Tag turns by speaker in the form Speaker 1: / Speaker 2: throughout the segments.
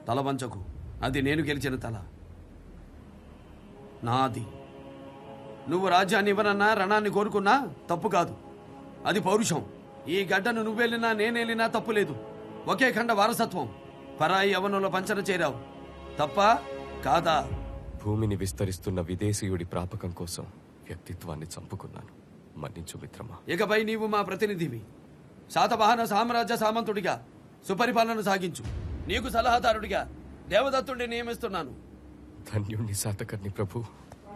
Speaker 1: తల వంచకు, అది నేను గెలిచిన తల, నాది. నువ్వు రాజ్యాన్ని ఇవ్వనన్నా, రణాన్ని కోరుకున్నా తప్పు కాదు, అది పౌరుషం. ఈ గడ్డను నువ్వెళ్ళినా నేనెళ్ళినా తప్పు లేదు. ఒకే ఖండ వారసత్వం. పరాయి యవనంలో పంచన చేరావు, తప్ప కాదా?
Speaker 2: భూమిని విస్తరిస్తున్న విదేశీయుడి ప్రాపకం కోసం వ్యక్తిత్వాన్ని చంపుకున్నాను, మన్నించు మిత్రమా.
Speaker 1: ఇకపై నీవు మా ప్రతినిధివి. శాతవాహన సామ్రాజ్య సామంతుడిగా సుపరిపాలన సాగించు. నీకు సలహాదారుడిగా దేవదత్తుడిని నియమిస్తున్నాను.
Speaker 2: ధన్యుణ్ణి శాతకర్ణి ప్రభు.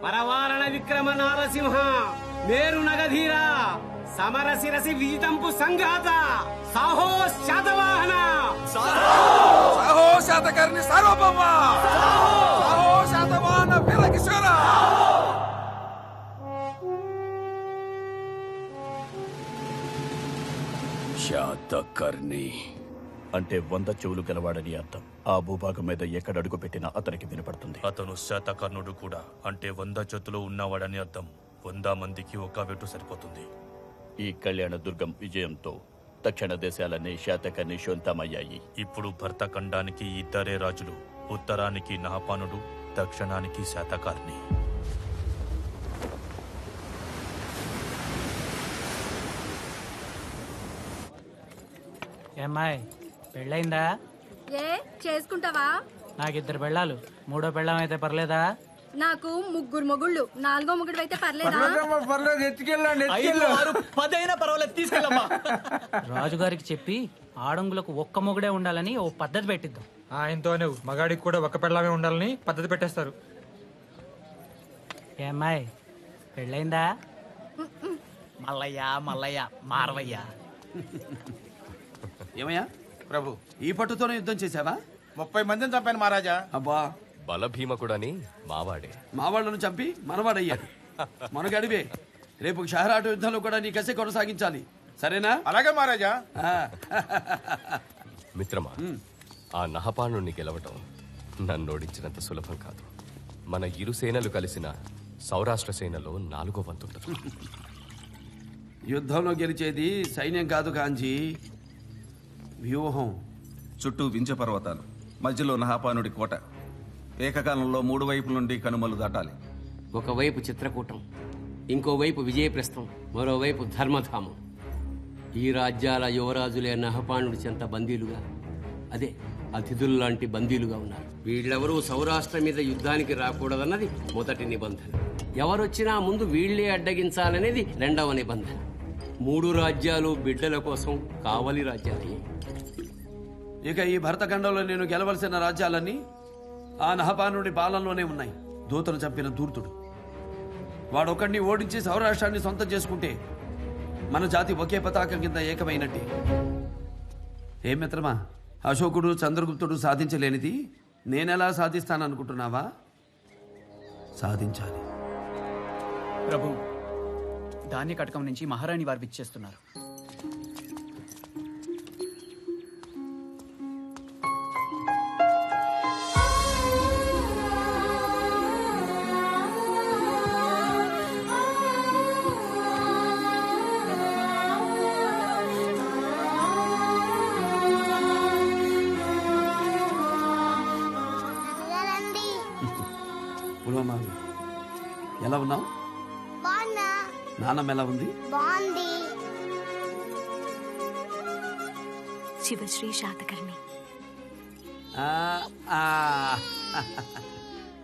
Speaker 3: పరవారణ విక్రమ నారసింహ మేరు నగధీర సమర శిరసి విజితంపు సంఘాత సాహో శాతవాహన
Speaker 4: సాహో శాతకర్ణి సార్వభౌమ సాహో శాతవాహన వీరకిశోర.
Speaker 5: శాతకర్ణి అంటే 100 చెవులు గలవాడని అర్థం. ఆ భూభాగం మీద ఎక్కడ అడుగు పెట్టినా అతనికి వినపడుతుంది.
Speaker 6: అతను శాతకర్ణుడు కూడా, అంటే 100 చేతులు ఉన్నవాడని అర్థం. 100 మందికి ఒక వెటు సరిపోతుంది.
Speaker 5: ఈ కళ్యాణ దుర్గం విజయంతో దక్షిణ దేశాలన్నీ శాతకర్ణి శోంతమయ్యాయి.
Speaker 6: ఇప్పుడు భరతఖండానికి 2 రాజులు. ఉత్తరానికి నహపానుడు, దక్షిణానికి శాతకర్ణి.
Speaker 7: ఏమ్మాయి, పెళ్ళైందా?
Speaker 8: ఏ చేసుకుంటావా?
Speaker 7: నాకు 2 పెళ్ళాలు, 3వ పెళ్ళం అయితే పర్లేదా?
Speaker 8: నాకు 3 మొగుళ్ళు, 4వ మొగుడు అయితే పర్లేదా?
Speaker 7: రాజుగారికి చెప్పి ఆడంగులకు 1 మొగుడే ఉండాలని ఓ పద్ధతి పెట్టిద్దాం.
Speaker 9: ఆయనతోనే మగాడికి కూడా 1 పెళ్ళమే ఉండాలని పద్ధతి పెట్టేస్తారు.
Speaker 7: ఏమ్మాయి, పెళ్ళైందా?
Speaker 3: మల్లయ్య మల్లయ్య మారవయ్య.
Speaker 1: ఏమయ్యా ప్రభు, ఈ పట్టుతోనే యుద్ధం చేశావా?
Speaker 4: 30 మందిని చంపాను మహారాజా.
Speaker 1: అబ్బా,
Speaker 2: బలభీమకుడని మావాడే.
Speaker 1: మావాళ్లను చంపి మనవాడయ్యాడు. మనగడివే. రేపు షహరాటు యుద్ధంలో కూడా నీ కసి కొనసాగించాలి, సరేనా?
Speaker 4: అలాగే మహారాజా.
Speaker 2: మిత్రమా, ఆ నహపాణుణ్ణి గెలవటం నన్ను ఓడించినంత సులభం కాదు. మన ఇరు సేనలు కలిసిన సౌరాష్ట్ర సేనలో 4వ వంతుంటుంది.
Speaker 1: యుద్ధంలో గెలిచేది సైన్యం కాదు కాంజీ, వ్యూహం.
Speaker 10: చుట్టూ వింధ్య పర్వతాలు, మధ్యలో నహాపానుడి కోట. ఏకకాలంలో 3 వైపుల నుండి కనుమలు దాటాలి.
Speaker 3: ఒకవైపు చిత్రకూటం, ఇంకోవైపు విజయప్రస్థం, మరోవైపు ధర్మధామం. ఈ రాజ్యాల యువరాజులే నహపానుడి చెంత బందీలుగా, అదే అతిథుల్లాంటి బందీలుగా ఉన్నారు. వీళ్ళెవరూ సౌరాష్ట్ర మీద యుద్ధానికి రాకూడదన్నది మొదటి నిబంధన. ఎవరొచ్చినా ముందు వీళ్లే అడ్డగించాలనేది 2వ నిబంధన. 3 రాజ్యాలు బిడ్డల కోసం కావలి రాజ్యాలయ్యాయి.
Speaker 1: ఇక ఈ భరతఖండంలో నేను గెలవలసిన రాజ్యాలన్నీ ఆ నహపానుడి పాలనలోనే ఉన్నాయి. దూతను చంపిన దూర్తుడు వాడొక్కడిని ఓడించి సౌరాష్ట్రాన్ని సొంతం చేసుకుంటే మన జాతి ఒకే పతాకం కింద ఏకమైనట్టే. ఏ మిత్రమా, అశోకుడు చంద్రగుప్తుడు సాధించలేనిది నేనెలా సాధిస్తాననుకుంటున్నావా? సాధించాలి.
Speaker 11: ప్రభు, ధాన్య కటకం నుంచి మహారాణి వారు విచ్చేస్తున్నారు.
Speaker 1: ఎలా ఉన్నావు? నాన్నమ్మ ఎలా ఉంది?
Speaker 12: శివశ్రీ శాతకర్ణి.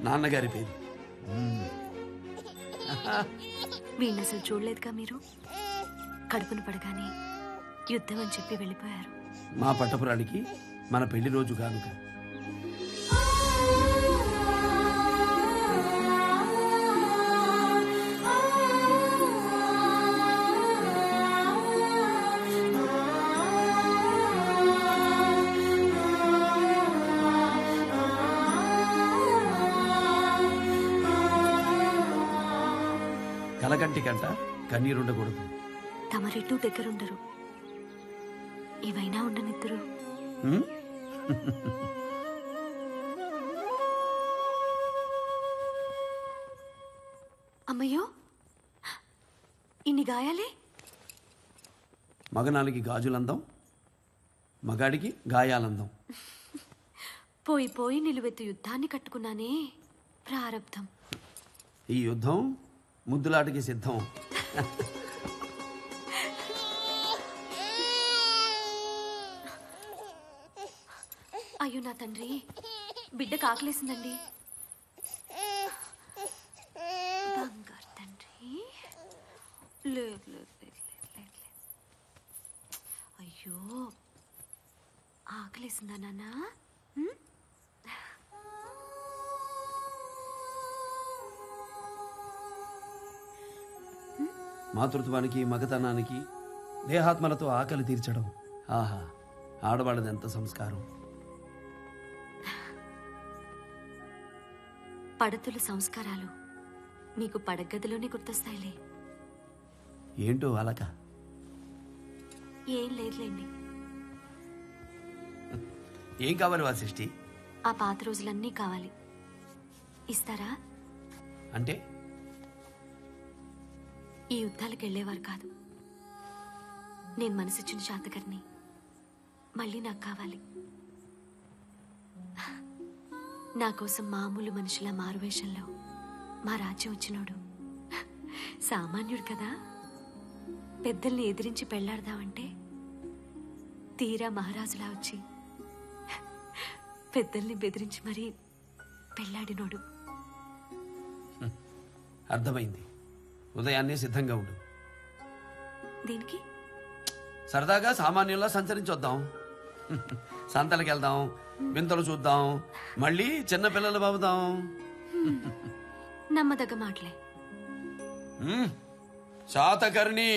Speaker 1: నాన్నగారి పేరు.
Speaker 12: వీళ్ళని అసలు చూడలేదుగా మీరు? కడుపును పడగానే యుద్ధం అని చెప్పి వెళ్ళిపోయారు.
Speaker 1: మా పట్టపురానికి మన పెళ్లి రోజు కానుక. కలకంటి కంట కన్నీరుండకూడదు.
Speaker 12: తమరెట్టు దగ్గరుండరు, ఏవైనా ఉండనిద్దరు. అమ్మయ్యో, ఇన్ని గాయాలే?
Speaker 1: మగనాలికి గాజులందం, మగాడికి గాయాలందం.
Speaker 12: పోయి పోయి నిలువెత్తు యుద్ధాన్ని కట్టుకున్నానే ప్రారబ్ధం.
Speaker 1: ఈ యుద్ధం ముద్దులాటకి సిద్ధం.
Speaker 12: అయ్యో నా తండ్రి, బిడ్డకు ఆకలేసిందండి. బంగారు తండ్రి, లేదు లేదు లేదు లేదు లేదు. అయ్యో ఆకలేసిందా నాన్న?
Speaker 1: మాతృత్వానికి మగతనానికి దేహాత్మలతో ఆకలి తీర్చడం, ఆహా, ఆడవాళ్ళది ఎంత సంస్కారం.
Speaker 12: పడతుల సంస్కారాలు మీకు పడగదిలోనే గుర్తొస్తాయిలే.
Speaker 1: ఏంటో అలక?
Speaker 12: ఏం లేదులేండి.
Speaker 1: ఏం కావాలి వాసిష్ఠి?
Speaker 12: ఆ పాత రోజులన్నీ కావాలి. ఇస్తారా?
Speaker 1: అంటే
Speaker 12: ఈ యుద్ధాలకు వెళ్ళేవారు కాదు. నేను మనసిచ్చిన శాతకర్ని మళ్ళీ నాకు కావాలి. నా కోసం మామూలు మనుషుల మారువేషంలో మా రాజ్యం వచ్చినోడు సామాన్యుడు కదా. పెద్దల్ని ఎదిరించి పెళ్లాడదామంటే తీరా మహారాజులా వచ్చి పెద్దల్ని బెదిరించి మరీ పెళ్లాడినోడు.
Speaker 1: అర్థమైంది. ఉదయాన్నే సిద్ధంగా ఉండు.
Speaker 12: దీనికి
Speaker 1: సరదాగా సామాన్యుల్లా సంచరించొద్దాం. సంతలకు వెళ్దాం, వింతలు చూద్దాం, మళ్ళీ చిన్న పిల్లలు బావుదాం.
Speaker 12: నమ్మదగ్గ మాటలే.
Speaker 1: శాతకర్ణి